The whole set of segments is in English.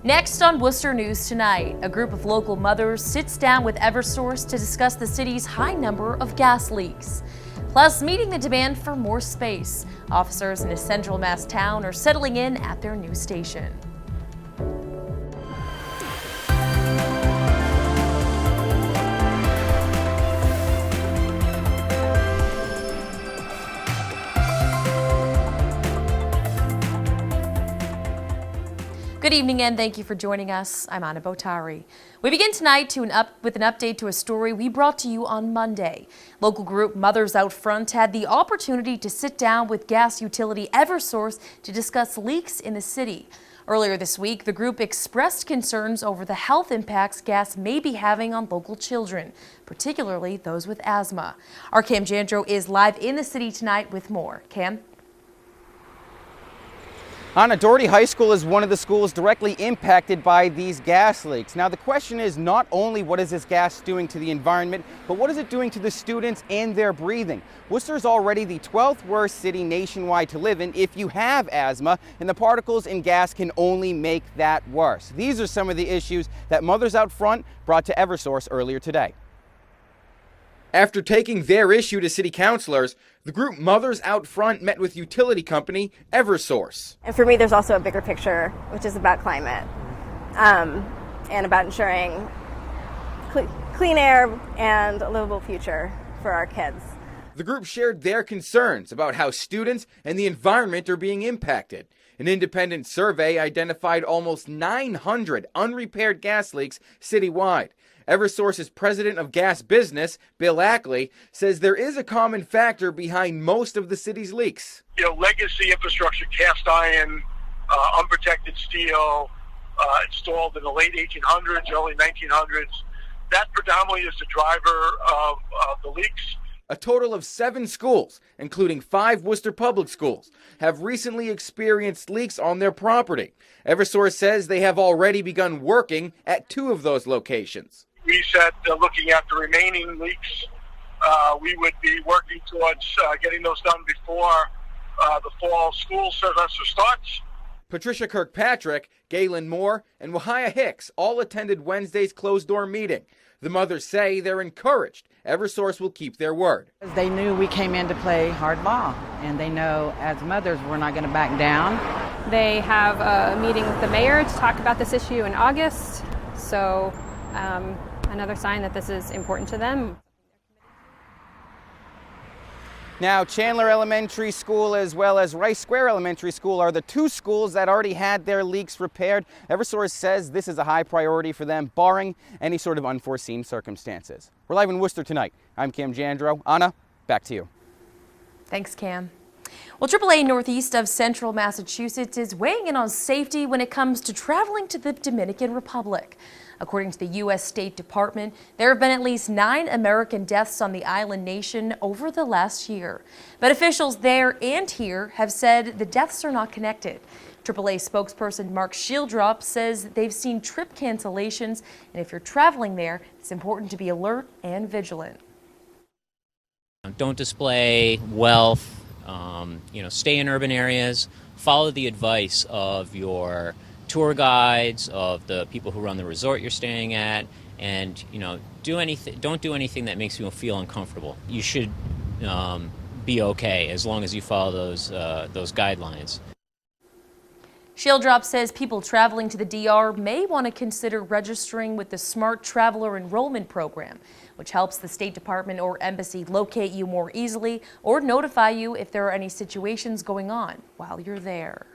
Next on Worcester News Tonight, a group of local mothers sits down with Eversource to discuss the city's high number of gas leaks. Plus, meeting the demand for more space. Officers in a Central Mass town are settling in at their new station. Good evening and thank you for joining us. I'm Anna Botari. We begin tonight with an update to a story we brought to you on Monday. Local group Mothers Out Front had the opportunity to sit down with gas utility Eversource to discuss leaks in the city. Earlier this week, the group expressed concerns over the health impacts gas may be having on local children, particularly those with asthma. Our Cam Jandro is live in the city tonight with more. Cam? Anna, Doherty High School is one of the schools directly impacted by these gas leaks. Now, the question is not only what is this gas doing to the environment, but what is it doing to the students and their breathing? Worcester is already the 12th worst city nationwide to live in if you have asthma, and the particles in gas can only make that worse. These are some of the issues that Mothers Out Front brought to Eversource earlier today. After taking their issue to city councilors, the group Mothers Out Front met with utility company Eversource. And for me, there's also a bigger picture, which is about climate and about ensuring clean air and a livable future for our kids. The group shared their concerns about how students and the environment are being impacted. An independent survey identified almost 900 unrepaired gas leaks citywide. Eversource's president of gas business, Bill Ackley, says there is a common factor behind most of the city's leaks. Legacy infrastructure, cast iron, unprotected steel, installed in the late 1800s, early 1900s. That predominantly is the driver of the leaks. A total of 7 schools, including 5 Worcester public schools, have recently experienced leaks on their property. Eversource says they have already begun working at 2 of those locations. We said looking at the remaining leaks, we would be working towards getting those done before the fall school semester starts. Patricia Kirkpatrick, Galen Moore, and Wahia Hicks all attended Wednesday's closed-door meeting. The mothers say they're encouraged Eversource will keep their word. They knew we came in to play hardball, and they know as mothers we're not going to back down. They have a meeting with the mayor to talk about this issue in August, so another sign that this is important to them. Now, Chandler Elementary School as well as Rice Square Elementary School are the 2 schools that already had their leaks repaired. Eversource says this is a high priority for them, barring any sort of unforeseen circumstances. We're live in Worcester tonight. I'm Cam Jandro. Anna, back to you. Thanks, Cam. Well, AAA Northeast of Central Massachusetts is weighing in on safety when it comes to traveling to the Dominican Republic. According to the U.S. State Department, there have been at least 9 American deaths on the island nation over the last year. But officials there and here have said the deaths are not connected. AAA spokesperson Mark Shieldrop says they've seen trip cancellations, and if you're traveling there, it's important to be alert and vigilant. Don't display wealth, stay in urban areas, follow the advice of your tour guides, of the people who run the resort you're staying at, and don't do anything that makes you feel uncomfortable. You should be okay as long as you follow those guidelines. Shieldrop says people traveling to the DR may want to consider registering with the Smart Traveler Enrollment Program, which helps the State Department or embassy locate you more easily or notify you if there are any situations going on while you're there.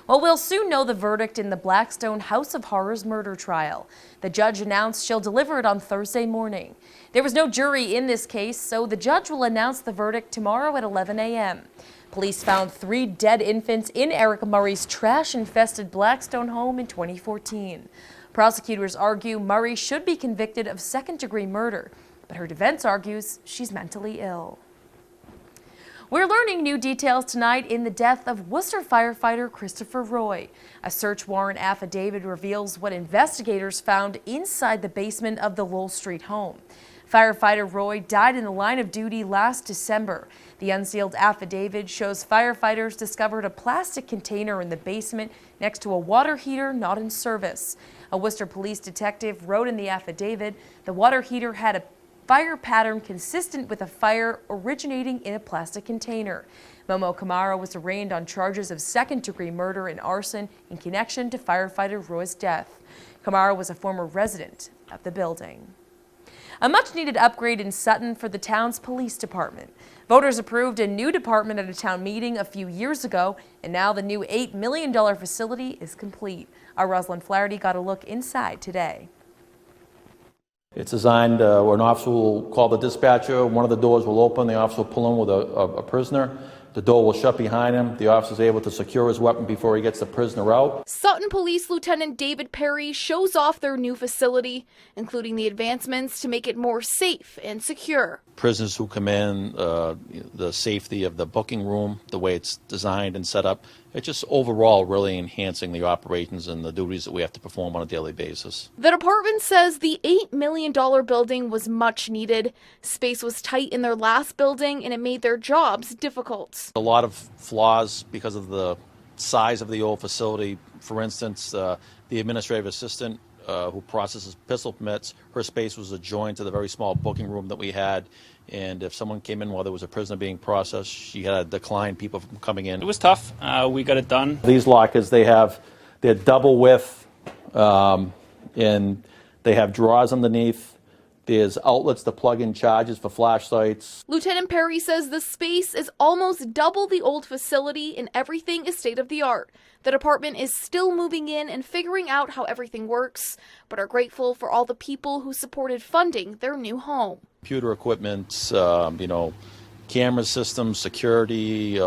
Well, we'll soon know the verdict in the Blackstone House of Horrors murder trial. The judge announced she'll deliver it on Thursday morning. There was no jury in this case, so the judge will announce the verdict tomorrow at 11 a.m. Police found 3 dead infants in Erica Murray's trash-infested Blackstone home in 2014. Prosecutors argue Murray should be convicted of second-degree murder, but her defense argues she's mentally ill. We're learning new details tonight in the death of Worcester firefighter Christopher Roy. A search warrant affidavit reveals what investigators found inside the basement of the Lowell Street home. Firefighter Roy died in the line of duty last December. The unsealed affidavit shows firefighters discovered a plastic container in the basement next to a water heater not in service. A Worcester police detective wrote in the affidavit the water heater had a fire pattern consistent with a fire originating in a plastic container. Momo Camaro was arraigned on charges of second-degree murder and arson in connection to firefighter Roy's death. Camaro was a former resident of the building. A much-needed upgrade in Sutton for the town's police department. Voters approved a new department at a town meeting a few years ago, and now the new $8 million facility is complete. Our Rosalind Flaherty got a look inside today. It's designed where an officer will call the dispatcher, one of the doors will open, the officer will pull in with a prisoner. The door will shut behind him. The officer is able to secure his weapon before he gets the prisoner out. Sutton Police Lieutenant David Perry shows off their new facility, including the advancements to make it more safe and secure. Prisoners who come in, the safety of the booking room, the way it's designed and set up, it's just overall really enhancing the operations and the duties that we have to perform on a daily basis. The department says the $8 million building was much needed. Space was tight in their last building and it made their jobs difficult. A lot of flaws because of the size of the old facility. For instance, the administrative assistant who processes pistol permits, her space was adjoined to the very small booking room that we had. And if someone came in while there was a prisoner being processed, she had to decline people from coming in. It was tough. We got it done. These lockers, they're double width, and they have drawers underneath. There's outlets to plug in charges for flashlights. Lieutenant Perry says the space is almost double the old facility and everything is state-of-the-art. The department is still moving in and figuring out how everything works, but are grateful for all the people who supported funding their new home. Computer equipment, camera systems, security,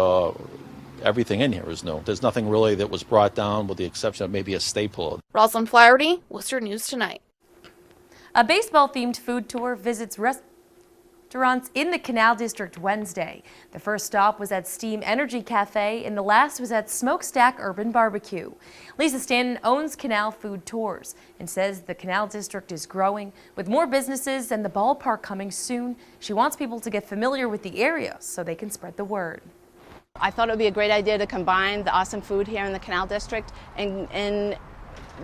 everything in here is new. There's nothing really that was brought down with the exception of maybe a stapler. Rosalind Flaherty, Worcester News Tonight. A baseball-themed food tour visits restaurants in the Canal District Wednesday. The first stop was at Steam Energy Cafe and the last was at Smokestack Urban Barbecue. Lisa Stanton owns Canal Food Tours and says the Canal District is growing with more businesses and the ballpark coming soon. She wants people to get familiar with the area so they can spread the word. I thought it would be a great idea to combine the awesome food here in the Canal District and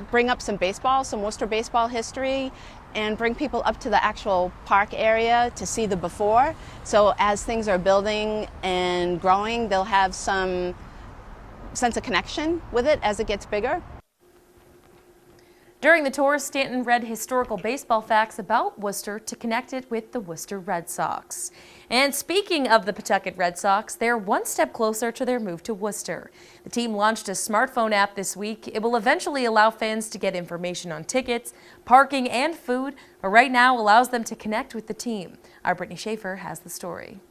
bring up some baseball, some Worcester baseball history, and bring people up to the actual park area to see the before. So as things are building and growing, they'll have some sense of connection with it as it gets bigger. During the tour, Stanton read historical baseball facts about Worcester to connect it with the Worcester Red Sox. And speaking of the Pawtucket Red Sox, they're one step closer to their move to Worcester. The team launched a smartphone app this week. It will eventually allow fans to get information on tickets, parking, and food, but right now allows them to connect with the team. Our Brittany Schaefer has the story.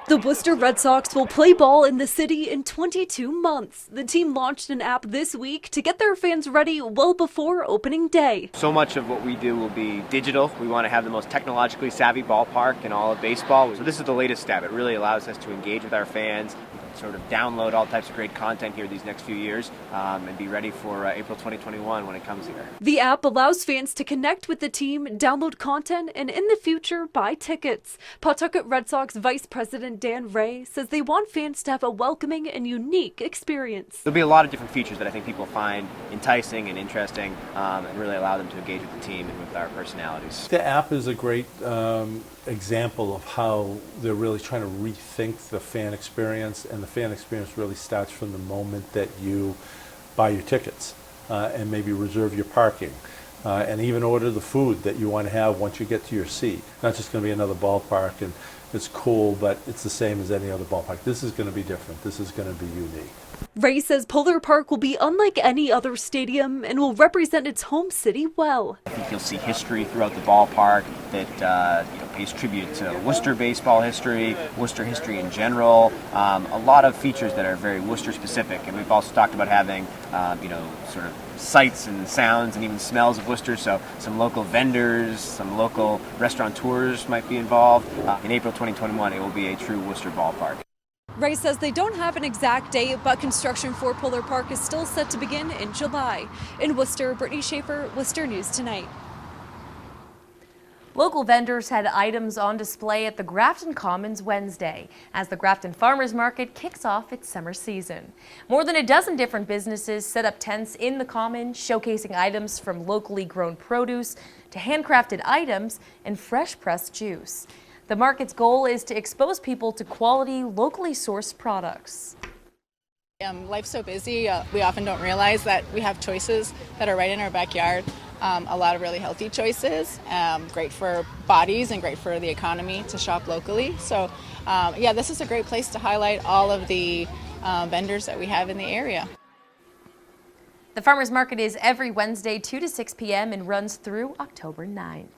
The Worcester Red Sox will play ball in the city in 22 months. The team launched an app this week to get their fans ready well before opening day. So much of what we do will be digital. We want to have the most technologically savvy ballpark in all of baseball. So this is the latest step. It really allows us to engage with our fans, sort of download all types of great content here these next few years and be ready for April 2021 when it comes here. The app allows fans to connect with the team, download content, and in the future, buy tickets. Pawtucket Red Sox Vice President Dan Ray says they want fans to have a welcoming and unique experience. There'll be a lot of different features that I think people find enticing and interesting and really allow them to engage with the team and with our personalities. The app is a great example of how they're really trying to rethink the fan experience, and the fan experience really starts from the moment that you buy your tickets and maybe reserve your parking and even order the food that you want to have once you get to your seat. Not just going to be another ballpark and it's cool, but it's the same as any other ballpark. This is going to be different. This is going to be unique. Ray says Polar Park will be unlike any other stadium and will represent its home city well. I think you'll see history throughout the ballpark that pays tribute to Worcester baseball history, Worcester history in general, a lot of features that are very Worcester specific. And we've also talked about having, sort of sights and sounds and even smells of Worcester. So some local vendors, some local restaurateurs might be involved. In April 2021, it will be a true Worcester ballpark. Ray says they don't have an exact date, but construction for Polar Park is still set to begin in July. In Worcester, Brittany Schaefer, Worcester News Tonight. Local vendors had items on display at the Grafton Commons Wednesday as the Grafton Farmers Market kicks off its summer season. More than a dozen different businesses set up tents in the Common, showcasing items from locally grown produce to handcrafted items and fresh pressed juice. The market's goal is to expose people to quality, locally sourced products. Life's so busy, we often don't realize that we have choices that are right in our backyard. A lot of really healthy choices, great for bodies and great for the economy to shop locally. So yeah, this is a great place to highlight all of the vendors that we have in the area. The farmers market is every Wednesday 2 to 6 p.m. and runs through October 9th.